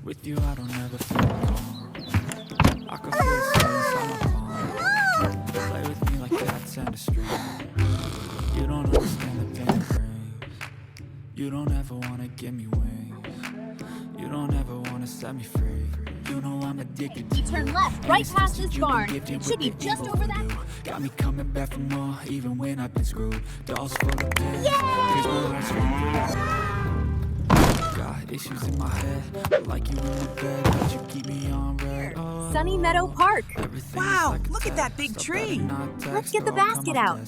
With you, I don't ever feel calm. I can feel the sun inside my palm. Play with me like cats and a string. You don't understand the pain it brings. You don't ever wanna give me wings. You don't ever wanna set me free. You know I'm addicted to you. Turn left, right past this barn. It should be just over that. Got me coming back for more, even when I've been screwed. Dolls full of pain. Yay! Here's my last one. Got issues in my head, like you in the bed, but you keep me on red. Oh, Sunny Meadow Park. Wow, look at that big tree. Let's get the basket out.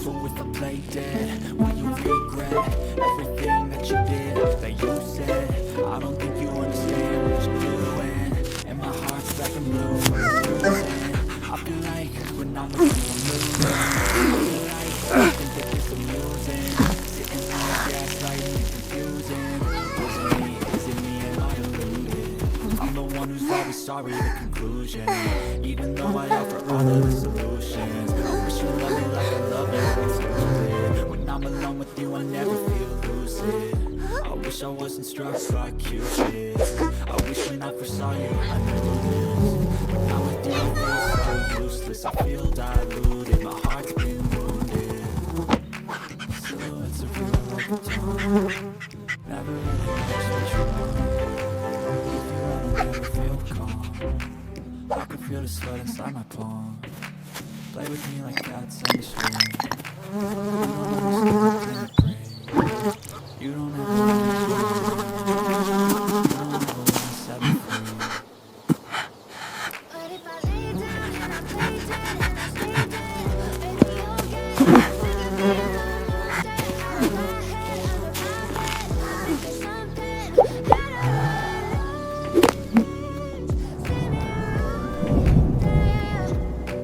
So if I play dead, will you regret everything that you did, that you said? I don't think you understand what you're doing, and my heart's black and blue. I feel like when I'm with you, I'm losing. I think that it's amusing, sitting on the gaslighting and confusing. Is it me, am I deluded? I'm the one who's always sorry, the conclusion. Even though I offer all of the solutions, I wish you loved me like I love you, it's stupid. When I'm alone with you, I never feel lucid. I wish I wasn't struck by Cupid. I wish when I first saw you, I never lose. But now with you, I feel so useless. I feel diluted, my heart's been wounded. Silhouettes of you like a tone. Never really knows what you want. With you, I don't ever feel calm. I can feel the sweat inside my palm. Play with me like cats and a string. You don't understand the pain it brings. You don't ever wanna set me free. But if I lay down and I play dead and I stay dead, baby, you'll get sick of being alone. Stay out of my head, think there's something better.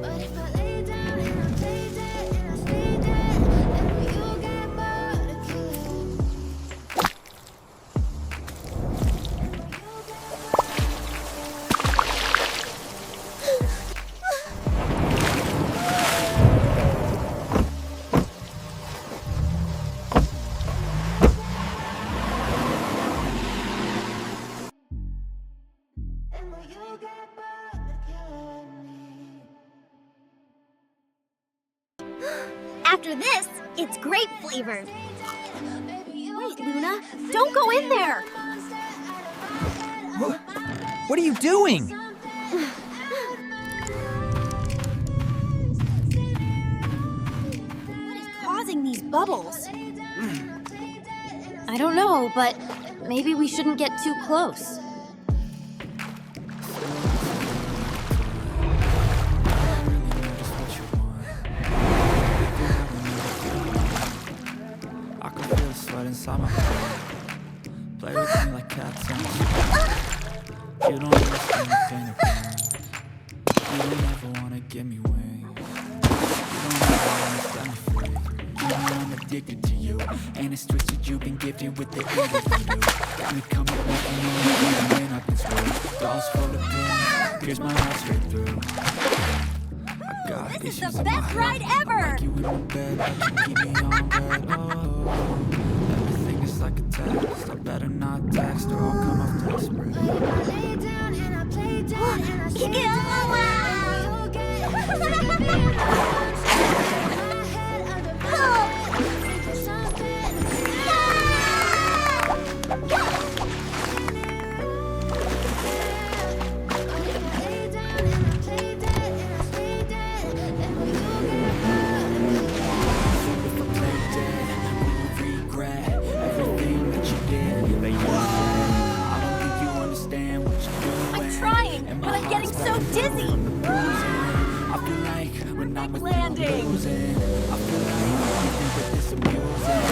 But if I lay down and I play dead and I stay dead, then will you get bored of killing? And will you get bored of killing me? After this, it's grape flavored. Wait, Luna, don't go in there. What are you doing? What is causing these bubbles? I don't know, but maybe we shouldn't get too close. I can feel the sweat inside my palm. Play with me like cats and a string. You don't understand the pain it brings. You don't ever wanna give me wings. You don't ever wanna set me free. You know I'm addicted to you, and it's twisted. You've been gifted with the evil voodoo. Got me coming back and you even when I've been screwed. Dolls full of pain, pierce my heart straight through. I got This is issues the in my best head. ride ever! Like you in my bed, but you keep me on red. Oh, everything is like a test. I better not text or I'll come off desperate. I lay down and I play dead and I stay dead, and you'll get sick of being alone. Stay out of my head, under my bed, think there's something But if I lay down and I play dead and I stay dead, then will you get If I play dead, will you regret everything that you did, that you said? I don't think you understand what you're doing. I'm trying, And but my I'm getting heart's so back dizzy. from the bruising. I feel like when I'm with you, landing. losing. I feel like you think that this amusing.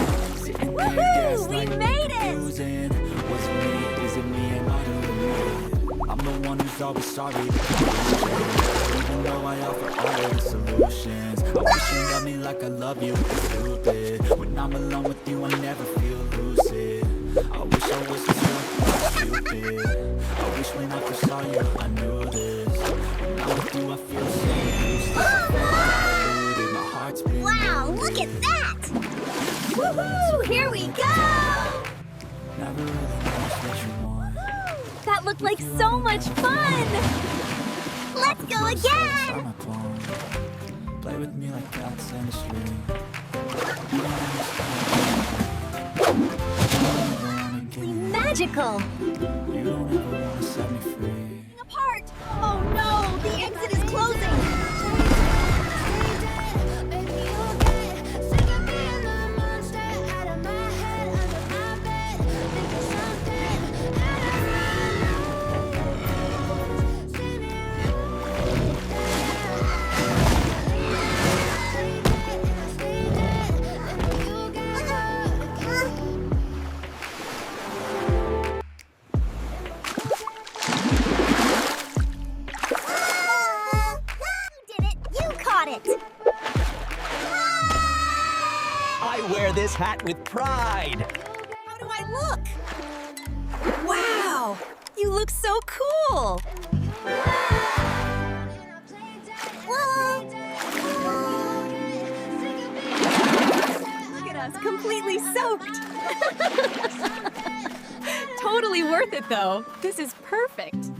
Sitting there Woohoo! We gaslighting, made it! confusing. Was it me? Is it me? Am I doing it? I'm the one who's always sorry to confusion. Even though I offer all of the solutions, I wish you loved me like I love you. It's stupid. When I'm alone with you, I never feel lucid. I wish I wasn't so stupid. I wish when I first saw you, I knew this. When I'm with you, I feel so useless. I feel diluted. My heart's been Wow, look at that! Woohoo! Here we go! never really knows what you want. That looked like so much fun! Let's go again! Summer clone. Play with me like cats in the street. You don't understand. You don't ever wanna give me. Magical! You don't ever wanna set me free. Apart! Oh no! The exit is closing! I wear this hat with pride. How do I look? Wow! You look so cool! Look at us, completely soaked! Totally worth it, though. This is perfect.